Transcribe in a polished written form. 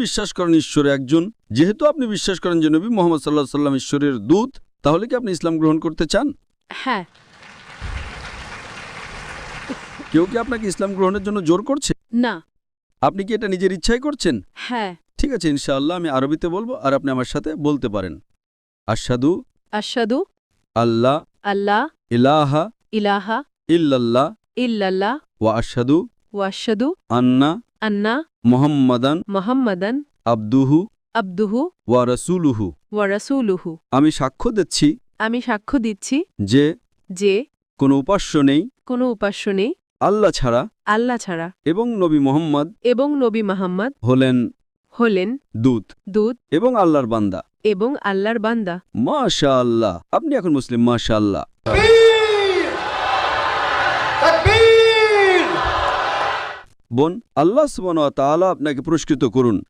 বিশ্বাস করেন ঈশ্বরে একজন, যেহেতু আপনি বিশ্বাস করেন যে নবী মুহাম্মদ সাল্লাল্লাহু আলাইহি ওয়াসাল্লাম ঈশ্বরের দূত, তাহলে কি আপনি ইসলাম গ্রহণ করতে চান? হ্যাঁ। কেউ কি আপনাকে ইসলাম গ্রহণের জন্য জোর করছে? না। আপনি কি এটা নিজের ইচ্ছায় করছেন? হ্যাঁ। ঠিক আছে, ইনশাআল্লাহ আমি আরবিতে বলবো আর আপনি আমার সাথে বলতে পারেন। আশহাদু আশহাদু আল্লাহ আল্লাহ ইলাহা ইলাহা ইল্লাল্লাহ ইল্লাল্লাহ ওয়া আশহাদু ওয়া আশহাদু আন্না আন্না মুহাম্মাদান মুহাম্মাদান আবদুহু আবদুহু ওয়া রাসূলুহু। ওয়া রাসূলুহু। আমি সাক্ষ্য দিচ্ছি আমি সাক্ষ্য দিচ্ছি যে যে কোনো উপাস্য নেই কোনো উপাস্য নেই আল্লাহ ছাড়া আল্লাহ ছাড়া এবং নবী মুহাম্মদ এবং নবী মুহাম্মদ হলেন হলেন দূত দূত এবং আল্লাহর বান্দা। এবং আল্লাহর বান্দা। মাশাআল্লাহ, আপনি এখন মুসলিম। মাশাআল্লাহ। বোন, আল্লাহ সুবহানাহু ওয়া তাআলা আপনাকে পুরস্কৃত করুন।